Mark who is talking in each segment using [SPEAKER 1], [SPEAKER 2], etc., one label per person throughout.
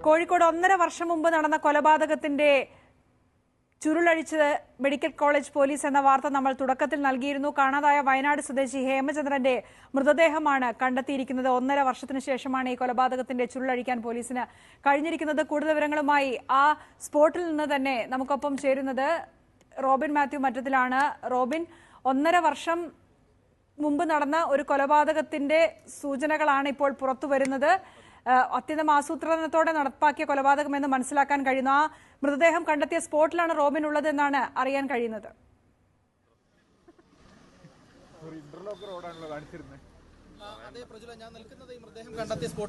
[SPEAKER 1] കോഴിക്കോട് 1.5 വർഷം മുമ്പ് നടന്ന കൊലപാതകത്തിന്റെ ചുരുളഴിച്ചത് മെഡിക്കൽ കോളേജ് പോലീസ് എന്ന വാർത്ത നമ്മൾ തുടക്കത്തിൽ നൽകിയിരുന്നു. കാണാതായ വയനാട് സ്വദേശി ഹേമചന്ദ്രന്റെ മൃതദേഹമാണ് കണ്ടെത്തിയിരിക്കുന്നത്. 1.5 വർഷത്തിന് ശേഷമാണ് ഈ കൊലപാതകത്തിന്റെ ചുരുളഴിക്കാൻ പോലീസിന് കഴിഞ്ഞിരിക്കുന്നത്. കൂടുതൽ വിവരങ്ങളുമായി ആ സ്പോട്ടിൽ നിന്ന് തന്നെ നമുക്കൊപ്പം ചേരുന്നത് റോബിൻ മാത്യു മറ്റത്തിലാണ്. റോബിൻ, 1.5 വർഷം മുമ്പ് നടന്ന ഒരു കൊലപാതകത്തിന്റെ സൂചനകളാണ് ഇപ്പോൾ പുറത്തു വരുന്നത്. അത്യന്തം ആസൂത്രണത്തോടെ നടപ്പാക്കിയ കൊലപാതകമെന്ന് മനസ്സിലാക്കാൻ കഴിയുന്നു. ആ മൃതദേഹം കണ്ടെത്തിയ സ്പോട്ടിലാണ് റോബിൻ ഉള്ളത് എന്നാണ് അറിയാൻ കഴിയുന്നത്.
[SPEAKER 2] അതെ പ്രജുല, ഞാൻ നിൽക്കുന്നത് ഈ മൃതദേഹം കണ്ടെത്തിയ സ്പോട്ട്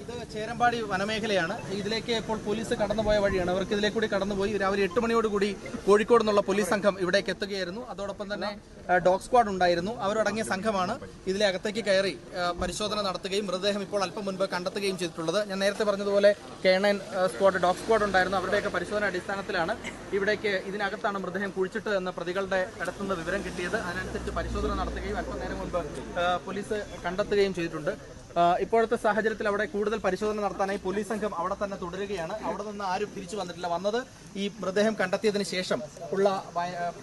[SPEAKER 2] ഇത് ചേരമ്പാടി വനമേഖലയാണ്. ഇതിലേക്ക് ഇപ്പോൾ പോലീസ് കടന്നുപോയ വഴിയാണ്. അവർക്ക് ഇതിലേക്ക് കൂടി കടന്നുപോയി രാവിലെ 8 മണിയോടുകൂടി കോഴിക്കോട് നിന്നുള്ള പോലീസ് സംഘം ഇവിടേക്ക് എത്തുകയായിരുന്നു. അതോടൊപ്പം തന്നെ ഡോഗ് സ്ക്വാഡ് ഉണ്ടായിരുന്നു. അവരടങ്ങിയ സംഘമാണ് ഇതിലെ അകത്തേക്ക് കയറി പരിശോധന നടത്തുകയും മൃതദേഹം ഇപ്പോൾ അല്പം മുൻപ് കണ്ടെത്തുകയും ചെയ്തിട്ടുള്ളത്. ഞാൻ നേരത്തെ പറഞ്ഞതുപോലെ K9 സ്ക്വാഡ്, ഡോഗ് സ്ക്വാഡ് ഉണ്ടായിരുന്നു. അവരുടെയൊക്കെ പരിശോധന അടിസ്ഥാനത്തിലാണ് ഇവിടേക്ക് ഇതിനകത്താണ് മൃതദേഹം കുഴിച്ചിട്ട് എന്ന പ്രതികളുടെ അടുത്തുനിന്ന് വിവരം കിട്ടിയത്. അതിനനുസരിച്ച് പരിശോധന നടത്തുകയും അല്പം നേരം മുൻപ് പോലീസ് കണ്ടെത്തുകയും ചെയ്തിട്ടുണ്ട്. ഇപ്പോഴത്തെ സാഹചര്യത്തിൽ അവിടെ കൂടുതൽ പരിശോധന നടത്താനായി പോലീസ് സംഘം അവിടെ തന്നെ തുടരുകയാണ്. അവിടെ നിന്ന് ആരും തിരിച്ചു വന്നിട്ടില്ല. വന്നത് ഈ മൃതദേഹം കണ്ടെത്തിയതിന് ശേഷം ഉള്ള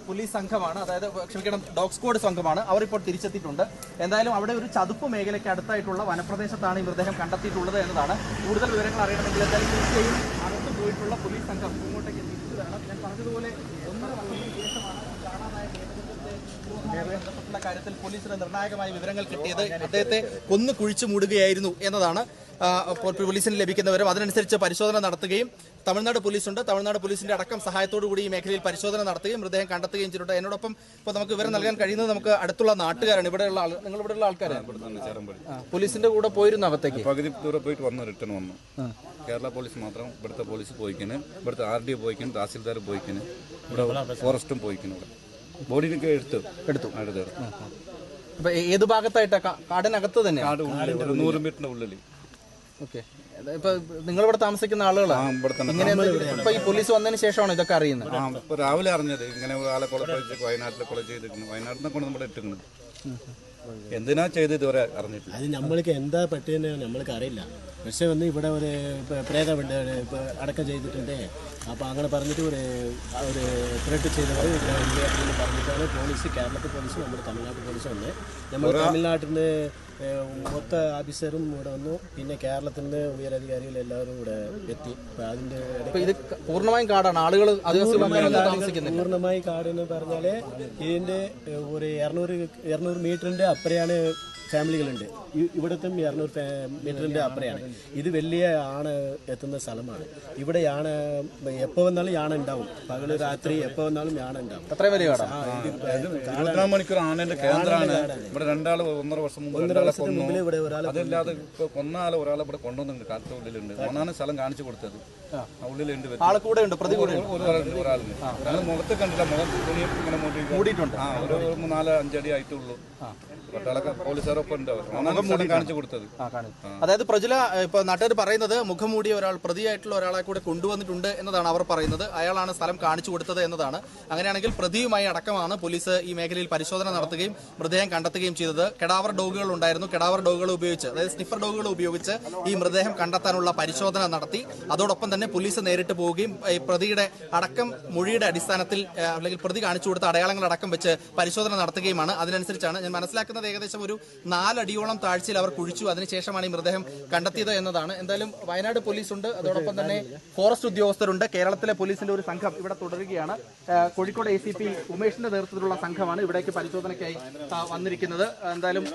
[SPEAKER 2] പോലീസ് സംഘമാണ്, അതായത് ക്ഷമിക്കണം, ഡോഗ് സ്ക്വാഡ് സംഘമാണ്. അവർ ഇപ്പോൾ തിരിച്ചെത്തിയിട്ടുണ്ട്. എന്തായാലും അവിടെ ഒരു ചതുപ്പ് മേഖലയ്ക്ക് അടുത്തായിട്ടുള്ള വനപ്രദേശത്താണ് ഈ മൃതദേഹം കണ്ടെത്തിയിട്ടുള്ളത് എന്നതാണ്. കൂടുതൽ വിവരങ്ങൾ അറിയണമെങ്കിൽ എന്തായാലും തീർച്ചയായും അകത്ത് പോയിട്ടുള്ള പോലീസ് സംഘം ഇങ്ങോട്ടേക്ക് തിരിച്ചു വരണം. ഞാൻ പറഞ്ഞതുപോലെ 1.5 വർഷത്തിന് ശേഷമാണ് കാണാതായ ബന്ധപ്പെട്ട കാര്യത്തിൽ പോലീസിന് നിർണായകമായ വിവരങ്ങൾ കിട്ടിയത്. അദ്ദേഹത്തെ കൊന്നു കുഴിച്ചു മൂടുകയായിരുന്നു എന്നതാണ് പോലീസിന് ലഭിക്കുന്ന വിവരം. അതിനനുസരിച്ച് പരിശോധന നടത്തുകയും തമിഴ്നാട് പോലീസുണ്ട്, തമിഴ്നാട് പോലീസിന്റെ അടക്കം സഹായത്തോടുകൂടി ഈ മേഖലയിൽ പരിശോധന നടത്തുകയും മൃതദേഹം കണ്ടെത്തുകയും ചെയ്തിട്ടുണ്ട്. എന്നോടൊപ്പം ഇപ്പോൾ നമുക്ക് വിവരം നൽകാൻ കഴിയുന്നത് നമുക്ക് അടുത്തുള്ള നാട്ടുകാരാണ്. ഇവിടെയുള്ള നിങ്ങൾ ഇവിടെയുള്ള ആൾക്കാരാണ്. പോലീസിന്റെ കൂടെ പോയിരുന്നു അകത്തേക്ക്?
[SPEAKER 3] പകുതി ദൂരം പോയിട്ട് വന്നു, റിട്ടേൺ വന്നു. കേരള പോലീസ് മാത്രം, ഇവിടുത്തെ പോലീസ് പോയിക്കുന്നു, ഇവിടുത്തെ RDO പോയിക്കുന്നു, തഹസിൽദാർ പോയിക്കുന്നു, ഇവിടെ ഫോറസ്റ്റും പോയിക്കുന്നു. ഇവിടെ ബോഡിയൊക്കെ എടുത്തു.
[SPEAKER 2] അപ്പൊ ഏത് ഭാഗത്തായിട്ടാ? കാടിനകത്ത് തന്നെ?
[SPEAKER 3] 100 മീറ്ററിന്റെ ഉള്ളിൽ.
[SPEAKER 2] ഓക്കെ. ഇപ്പൊ നിങ്ങൾ ഇവിടെ താമസിക്കുന്ന ആളുകളാണ്? ഇപ്പൊ ഈ പോലീസ് വന്നതിന് ശേഷമാണ് ഇതൊക്കെ അറിയുന്നത്?
[SPEAKER 3] ഇപ്പൊ രാവിലെ അറിഞ്ഞത് ഇങ്ങനെ ആളെ കൊല ചെയ്ത് വയനാട്ടിലെ കൊല ചെയ്തിരിക്കുന്നു. വയനാട്ടിൽ നിന്ന് കൊണ്ട് നമ്മുടെ ഇട്ടിരുന്നത് എന്തിനാ ചെയ്ത് ഇതുവരെ അറിഞ്ഞിട്ടില്ല.
[SPEAKER 4] അത് നമ്മൾക്ക് എന്താ പറ്റിയെന്ന് നമ്മൾക്ക് അറിയില്ല. പക്ഷെ വന്ന് ഇവിടെ ഒരു പ്രേതമുണ്ട്, അടക്കം ചെയ്തിട്ടുണ്ട്. അപ്പോൾ അങ്ങനെ പറഞ്ഞിട്ട് ഒരു ത്രെഡ് ചെയ്തവർ പറഞ്ഞിട്ടാണ് പോലീസ്, കേരളത്തിൽ പോലീസ്, നമ്മുടെ തമിഴ്നാട്ടിൽ പോലീസ് വന്ന്. നമ്മൾ തമിഴ്നാട്ടിൽ നിന്ന് മൊത്ത ഓഫീസറും ഇവിടെ വന്നു. പിന്നെ കേരളത്തിൽ നിന്ന് ഉയരധികാരികൾ എല്ലാവരും ഇവിടെ എത്തി. അപ്പോൾ അതിൻ്റെ
[SPEAKER 2] ഇത് പൂർണ്ണമായും കാടാണ്, ആളുകൾ
[SPEAKER 4] പൂർണ്ണമായി കാടെന്ന് പറഞ്ഞാൽ ഇതിൻ്റെ ഒരു 200 മീറ്ററിൻ്റെ അപ്പുറയാണ് ഫാമിലികളുണ്ട്. ഇവിടുത്തെ 200 മീറ്ററിൻ്റെ അപ്പുറയാണ്. ഇത് വലിയ ആണ് എത്തുന്ന സ്ഥലമാണ്. ഇവിടെ യാണ എപ്പോൾ വന്നാലും യാണ ഉണ്ടാവും. പകല് രാത്രി എപ്പോൾ വന്നാലും യാണ ഉണ്ടാവും.
[SPEAKER 2] അത്ര വലിയ
[SPEAKER 3] 24 മണിക്കൂർ ആനന്റെ കേന്ദ്രമാണ്. ഇവിടെ 1.5 വർഷം മുമ്പ് ഇവിടെ ഒരാൾ, അതല്ലാതെ ഇപ്പൊ കൊന്നാളെ ഒരാളെ ഇവിടെ കൊണ്ടുവന്നിട്ടുണ്ട്. കാലത്തെ ഉള്ളിലുണ്ട്. ഒന്നാണ് സ്ഥലം കാണിച്ചു കൊടുത്തത്. ഉള്ളിലുണ്ട്,
[SPEAKER 2] ആളെ കൂടെ ഉണ്ട്, പ്രതി കൂടെ
[SPEAKER 3] ഒരാളുണ്ട്. ഞങ്ങൾ മുഖത്ത് കണ്ടില്ല, മുഖം തുണി ഇങ്ങനെ മൂടിയിട്ടുണ്ട്. ഒരു 4-5 അടി ആയിട്ടുള്ളൂ. പോലീസുകാരൊപ്പം ഉണ്ട്. കാണിച്ചു കൊടുത്തത്.
[SPEAKER 2] അതായത് പ്രജല, ഇപ്പൊ നാട്ടുകാർ പറയുന്നത് മുഖംമൂടിയ ഒരാൾ, പ്രതിയായിട്ടുള്ള ഒരാളെ കൂടെ കൊണ്ടുവന്നിട്ടുണ്ട് എന്നതാണ് അവർ പറയുന്നത്. അയാളാണ് സ്ഥലം കാണിച്ചു കൊടുത്തത് എന്നതാണ്. അങ്ങനെയാണെങ്കിൽ പ്രതിയുമായി അടക്കമാണ് പോലീസ് ഈ മേഖലയിൽ പരിശോധന നടത്തുകയും മൃതദേഹം കണ്ടെത്തുകയും ചെയ്തത്. കെടാവർ ഡോഗുകൾ ഉണ്ടായിരുന്നു. കെടാവർ ഡോഗുകൾ ഉപയോഗിച്ച്, അതായത് സ്നിഫർ ഡോഗുകൾ ഉപയോഗിച്ച് ഈ മൃതദേഹം കണ്ടെത്താനുള്ള പരിശോധന നടത്തി. അതോടൊപ്പം തന്നെ പോലീസ് നേരിട്ട് പോവുകയും ഈ പ്രതിയുടെ അടക്കം മൊഴിയുടെ അടിസ്ഥാനത്തിൽ അല്ലെങ്കിൽ പ്രതി കാണിച്ചു കൊടുത്ത അടയാളങ്ങൾ അടക്കം വെച്ച് പരിശോധന നടത്തുകയുമാണ്. അതിനനുസരിച്ചാണ് ഞാൻ മനസ്സിലാക്കുന്നത് ഏകദേശം ഒരു 4 അടിയോളം താഴ്ചയിൽ അവർ കുഴിച്ചു. അതിനുശേഷമാണ് ഈ മൃതദേഹം കണ്ടെത്തിയത് എന്നതാണ്. എന്തായാലും വയനാട് പോലീസുണ്ട്, അതോടൊപ്പം തന്നെ ഫോറസ്റ്റ് ഉദ്യോഗസ്ഥരുണ്ട്. കേരളത്തിലെ പോലീസിന്റെ ഒരു സംഘം ഇവിടെ തുടരുകയാണ്. കോഴിക്കോട് ACP ഉമേഷിന്റെ നേതൃത്വത്തിലുള്ള സംഘമാണ് ഇവിടേക്ക് പരിശോധനയ്ക്കായി വന്നിരിക്കുന്നത്. എന്തായാലും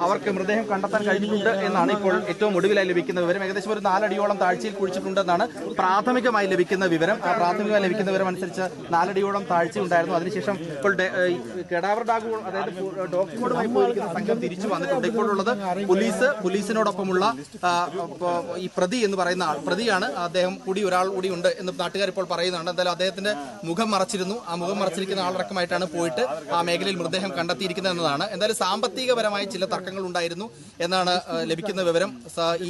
[SPEAKER 2] അവർക്ക് മൃതദേഹം കണ്ടെത്താൻ കഴിഞ്ഞിട്ടുണ്ട് എന്നാണ് ഇപ്പോൾ ഏറ്റവും ഒടുവിലായി ലഭിക്കുന്ന വിവരം. ഏകദേശം ഒരു 4 അടിയോളം താഴ്ചയിൽ കുഴിച്ചിട്ടുണ്ടെന്നാണ് പ്രാഥമികമായി ലഭിക്കുന്ന വിവരം. പ്രാഥമികമായി ലഭിക്കുന്ന വിവരം അനുസരിച്ച് 4 അടിയോളം താഴ്ച ഉണ്ടായിരുന്നു. അതിനുശേഷം ഇപ്പോൾ കെടാവർ ഡോഗ്, അതായത് ഡോഗ് സ്ക്വാഡുമായി പോയിരിക്കുന്ന സംഘം തിരിച്ചു വന്നിട്ടുണ്ട്. ഇപ്പോഴുള്ളത് പോലീസിനോടൊപ്പമുള്ള ഈ പ്രതി എന്ന് പറയുന്ന ആൾ, പ്രതിയാണ്. അദ്ദേഹം കൂടി ഒരാൾ കൂടി ഉണ്ട് എന്ന് നാട്ടുകാർ ഇപ്പോൾ പറയുന്നുണ്ട്. എന്തായാലും അദ്ദേഹത്തിന്റെ മുഖം മറച്ചിരുന്നു. ആ മുഖം മറച്ചിരിക്കുന്ന ആളടക്കമായിട്ടാണ് പോയിട്ട് ആ മേഖലയിൽ മൃതദേഹം കണ്ടെത്തിയിരിക്കുന്നത് എന്നതാണ്. എന്തായാലും സാമ്പത്തികപരമായി ചില തർക്കങ്ങൾ ഉണ്ടായിരുന്നു എന്നാണ് ലഭിക്കുന്ന വിവരം.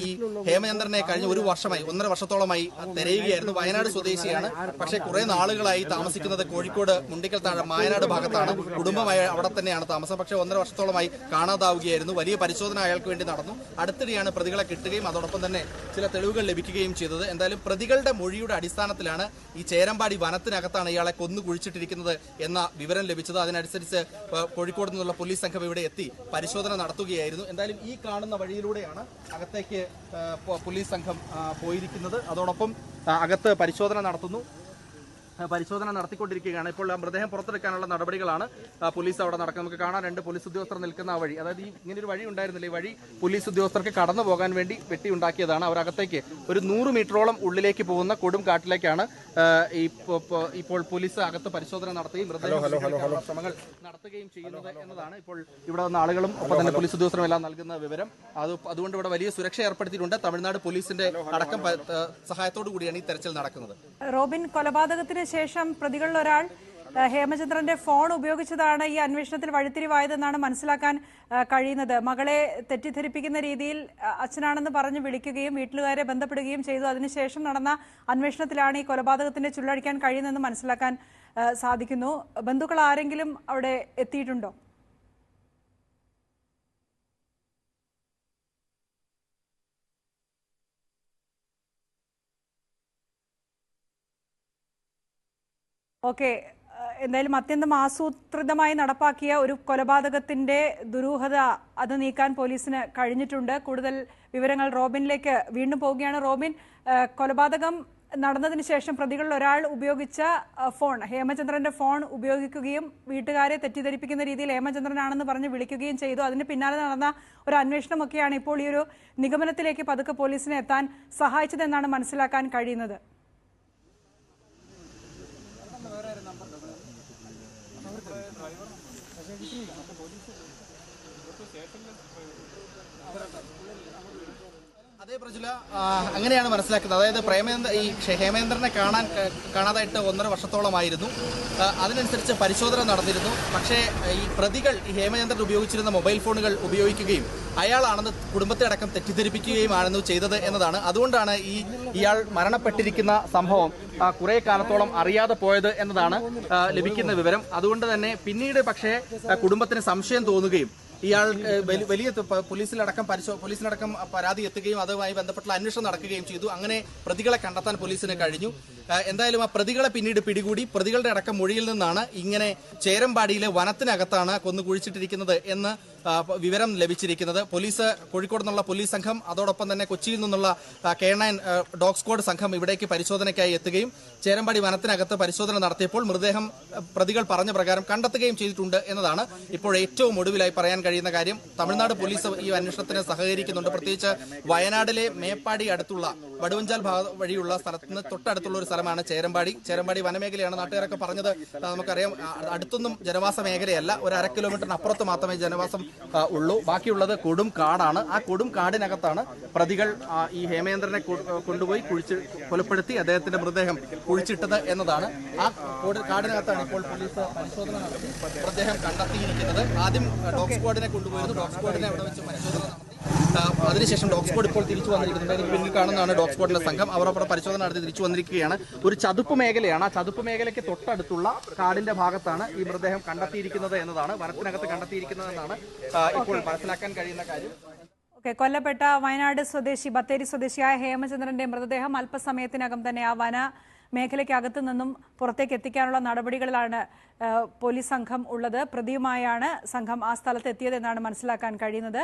[SPEAKER 2] ഈ ഹേമചന്ദ്രനെ കഴിഞ്ഞ 1 വർഷമായി, 1.5 വർഷത്തോളമായി തിരയുകയായിരുന്നു. വയനാട് സ്വദേശിയാണ്. പക്ഷേ കുറെ നാളുകളായി താമസിക്കുന്നത് കോഴിക്കോട് മുണ്ടിക്കൽ താഴെ മായനാട് ഭാഗത്താണ്. കുടുംബമായി അവിടെ തന്നെയാണ് താമസം. പക്ഷേ 1.5 വർഷത്തോളമായി കാണാതാവുകയായിരുന്നു. വലിയ പരിശോധന അയാൾക്ക് വേണ്ടി നടന്നു. അടുത്തിടെയാണ് പ്രതികളെ കിട്ടുകയും അതോടൊപ്പം തന്നെ ചില തെളിവുകൾ ലഭിക്കുകയും ചെയ്തത്. എന്തായാലും പ്രതികളുടെ മൊഴിയുടെ അടിസ്ഥാനത്തിലാണ് ഈ ചേരമ്പാടി വനത്തിനകത്താണ് ഇയാളെ കൊന്നു കുഴിച്ചിട്ടിരിക്കുന്നത് എന്ന വിവരം ലഭിച്ചത്. അതിനനുസരിച്ച് കോഴിക്കോട് നിന്നുള്ള പോലീസ് സംഘം ഇവിടെ എത്തി പരിശോധന നടത്തുകയായിരുന്നു. എന്തായാലും ഈ കാണുന്ന വഴിയിലൂടെയാണ് അകത്തേക്ക് പോലീസ് സംഘം പോയിരിക്കുന്നത്. അതോടൊപ്പം അകത്ത് പരിശോധന നടത്തിക്കൊണ്ടിരിക്കുകയാണ്. ഇപ്പോൾ മൃതദേഹം പുറത്തെടുക്കാനുള്ള നടപടികളാണ് പോലീസ് അവിടെ നടക്കുന്നത്. നമുക്ക് കാണാൻ 2 പോലീസ് ഉദ്യോഗസ്ഥർ നിൽക്കുന്ന ആ വഴി, അതായത് ഇങ്ങനൊരു വഴി ഉണ്ടായിരുന്നില്ല. ഈ വഴി പോലീസ് ഉദ്യോഗസ്ഥർക്ക് കടന്നു പോകാൻ വേണ്ടി വെട്ടിയുണ്ടാക്കിയതാണ്. അവരകത്തേക്ക് ഒരു 100 മീറ്ററോളം ഉള്ളിലേക്ക് പോകുന്ന കൊടും കാട്ടിലേക്കാണ് ഇപ്പോൾ പോലീസ് അകത്ത് പരിശോധന നടത്തുകയും മൃതദേഹ ശ്രമങ്ങൾ നടത്തുകയും ചെയ്യുന്നത് എന്നതാണ് ഇപ്പോൾ ഇവിടെ വന്ന ആളുകളും ഒപ്പം തന്നെ പോലീസ് ഉദ്യോഗസ്ഥരും എല്ലാം നൽകുന്ന വിവരം. അതുകൊണ്ട് ഇവിടെ വലിയ സുരക്ഷ ഏർപ്പെടുത്തിയിട്ടുണ്ട്. തമിഴ്നാട് പോലീസിന്റെ അടക്കം സഹായത്തോടു കൂടിയാണ് ഈ തെരച്ചിൽ നടക്കുന്നത്.
[SPEAKER 1] റോബിൻ, കൊലപാതകത്തിന് ശേഷം പ്രതികളിൽ ഒരാൾ ഹേമചന്ദ്രന്റെ ഫോൺ ഉപയോഗിച്ചതാണ് ഈ അന്വേഷണത്തിൽ വഴിത്തിരിവായതെന്നാണ് മനസ്സിലാക്കാൻ കഴിയുന്നത്. മകളെ തെറ്റിദ്ധരിപ്പിക്കുന്ന രീതിയിൽ അച്ഛനാണെന്ന് പറഞ്ഞ് വിളിക്കുകയും വീട്ടുകാരെ ബന്ധപ്പെടുകയും ചെയ്തു. അതിനുശേഷം നടന്ന അന്വേഷണത്തിലാണ് ഈ കൊലപാതകത്തിന്റെ ചുള്ളഴിക്കാൻ കഴിയുന്നതെന്ന് മനസ്സിലാക്കാൻ സാധിക്കുന്നു. ബന്ധുക്കൾ ആരെങ്കിലും അവിടെ എത്തിയിട്ടുണ്ടോ? ഓക്കെ, എന്തായാലും അത്യന്തം ആസൂത്രിതമായി നടപ്പാക്കിയ ഒരു കൊലപാതകത്തിന്റെ ദുരൂഹത അത് നീക്കാൻ പോലീസിന് കഴിഞ്ഞിട്ടുണ്ട്. കൂടുതൽ വിവരങ്ങൾ റോബിനിലേക്ക് വീണ്ടും പോവുകയാണ്. റോബിൻ, കൊലപാതകം നടന്നതിന് ശേഷം പ്രതികളിൽ ഒരാൾ ഉപയോഗിച്ച ഫോൺ, ഹേമചന്ദ്രന്റെ ഫോൺ ഉപയോഗിക്കുകയും വീട്ടുകാരെ തെറ്റിദ്ധരിപ്പിക്കുന്ന രീതിയിൽ ഹേമചന്ദ്രനാണെന്ന് പറഞ്ഞ് വിളിക്കുകയും ചെയ്തു. അതിന് പിന്നാലെ നടന്ന ഒരു അന്വേഷണമൊക്കെയാണ് ഇപ്പോൾ ഈ ഒരു നിഗമനത്തിലേക്ക് പതുക്കെ പോലീസിനെ എത്താൻ സഹായിച്ചതെന്നാണ് മനസ്സിലാക്കാൻ കഴിയുന്നത്.
[SPEAKER 2] അതേ പ്രജുല, അങ്ങനെയാണ് മനസ്സിലാക്കുന്നത്. അതായത് ഈ ഹേമേന്ദ്രനെ കാണാതായിട്ട് 1.5 വർഷത്തോളമായിരുന്നു. അതിനനുസരിച്ച് പരിശോധന നടന്നിരുന്നു. പക്ഷേ ഈ പ്രതികൾ ഈ ഹേമചന്ദ്രൻ ഉപയോഗിച്ചിരുന്ന മൊബൈൽ ഫോണുകൾ ഉപയോഗിക്കുകയും അയാളാണെന്ന് കുടുംബത്തെ അടക്കം തെറ്റിദ്ധരിപ്പിക്കുകയുമാണെന്ന് ചെയ്തത് എന്നതാണ്. അതുകൊണ്ടാണ് ഇയാൾ മരണപ്പെട്ടിരിക്കുന്ന സംഭവം കുറെ കാലത്തോളം അറിയാതെ പോയത് എന്നതാണ് ലഭിക്കുന്ന വിവരം. അതുകൊണ്ട് തന്നെ പിന്നീട് പക്ഷേ കുടുംബത്തിന് സംശയം തോന്നുകയും ഇയാൾ വലിയ പോലീസിനടക്കം പരാതി എത്തുകയും അതുമായി ബന്ധപ്പെട്ടുള്ള അന്വേഷണം നടക്കുകയും ചെയ്തു. അങ്ങനെ പ്രതികളെ കണ്ടെത്താൻ പോലീസിന് കഴിഞ്ഞു. എന്തായാലും ആ പ്രതികളെ പിന്നീട് പിടികൂടി. പ്രതികളുടെ അടക്കം മൊഴിയിൽ നിന്നാണ് ഇങ്ങനെ ചേരമ്പാടിയിലെ വനത്തിനകത്താണ് കൊന്നു കുഴിച്ചിട്ടിരിക്കുന്നത് എന്ന് വിവരം ലഭിച്ചിരിക്കുന്നത്. പോലീസ്, കോഴിക്കോട് നിന്നുള്ള പോലീസ് സംഘം അതോടൊപ്പം തന്നെ കൊച്ചിയിൽ നിന്നുള്ള K9 ഡോഗ് സ്ക്വാഡ് സംഘം ഇവിടേക്ക് പരിശോധനയ്ക്കായി എത്തുകയും ചേരമ്പാടി വനത്തിനകത്ത് പരിശോധന നടത്തിയപ്പോൾ മൃതദേഹം പ്രതികൾ പറഞ്ഞ പ്രകാരം കണ്ടെത്തുകയും ചെയ്തിട്ടുണ്ട് എന്നതാണ് ഇപ്പോൾ ഏറ്റവും ഒടുവിലായി പറയാൻ കഴിയുന്ന കാര്യം. തമിഴ്നാട് പോലീസ് ഈ അന്വേഷണത്തിന് സഹകരിക്കുന്നുണ്ട്. പ്രത്യേകിച്ച് വയനാട്ടിലെ മേപ്പാടി അടുത്തുള്ള വടുവഞ്ചാൽ വഴിയുള്ള സ്ഥലത്തിന് തൊട്ടടുത്തുള്ള ഒരു സ്ഥലമാണ് ചേരമ്പാടി വനമേഖലയാണ്. നാട്ടുകാരൊക്കെ പറഞ്ഞത് നമുക്കറിയാം. അടുത്തൊന്നും ജനവാസ മേഖലയല്ല, ഒരു 1/2 കിലോമീറ്ററിന് അപ്പുറത്ത് മാത്രമേ ജനവാസം ഉള്ളൂ. ബാക്കിയുള്ളത് കൊടും കാടാണ്. ആ കൊടും കാടിനകത്താണ് പ്രതികൾ ഈ ഹേമേന്ദ്രനെ കൊണ്ടുപോയി കൊലപ്പെടുത്തി അദ്ദേഹത്തിന്റെ മൃതദേഹം കുഴിച്ചിട്ടത് എന്നതാണ്. ആ കാടിനകത്താണ് ഇപ്പോൾ പോലീസ് പരിശോധന നടത്തി മൃതദേഹം കണ്ടെത്തിയിരിക്കുന്നത്. ആദ്യം ഡോഗ് സ്ക്വാഡിനെ കൊണ്ടുപോയിരുന്നു. ഡോഗ് സ്ക്വാഡിനെ അവിടെ വെച്ച് പരിശോധന നടത്തി. അതിനുശേഷം ഡോഗ് സ്ക്വാഡ് ഇപ്പോൾ തിരിച്ചു വന്നിരിക്കുന്നത്. എനിക്ക് പിന്നിൽ കാണുന്നതാണ് ഡോഗ് സ്ക്വാഡിന്റെ സംഘം. അവർ അവിടെ പരിശോധന നടത്തി തിരിച്ചു വന്നിരിക്കുകയാണ്. ഒരു ചതുപ്പ് മേഖലയാണ്. ആ ചതുപ്പ് മേഖലയ്ക്ക് തൊട്ടടുത്തുള്ള കാടിന്റെ ഭാഗത്താണ് ഈ മൃതദേഹം കണ്ടെത്തിയിരിക്കുന്നത് എന്നതാണ്, വനത്തിനകത്ത് കണ്ടെത്തിയിരിക്കുന്നത് എന്നാണ് ഇപ്പോൾ മനസ്സിലാക്കാൻ കഴിയുന്ന കാര്യം.
[SPEAKER 1] ഓക്കെ, കൊല്ലപ്പെട്ട വയനാട് സ്വദേശി ബത്തേരി സ്വദേശിയായ ഹേമചന്ദ്രന്റെ മൃതദേഹം അല്പസമയത്തിനകം തന്നെ ആ വന മേഖലയ്ക്കകത്തു നിന്നും പുറത്തേക്ക് എത്തിക്കാനുള്ള നടപടികളിലാണ് പോലീസ് സംഘം ഉള്ളത്. പ്രതിയുമായാണ് സംഘം ആ സ്ഥലത്ത് എത്തിയതെന്നാണ് മനസ്സിലാക്കാൻ കഴിയുന്നത്.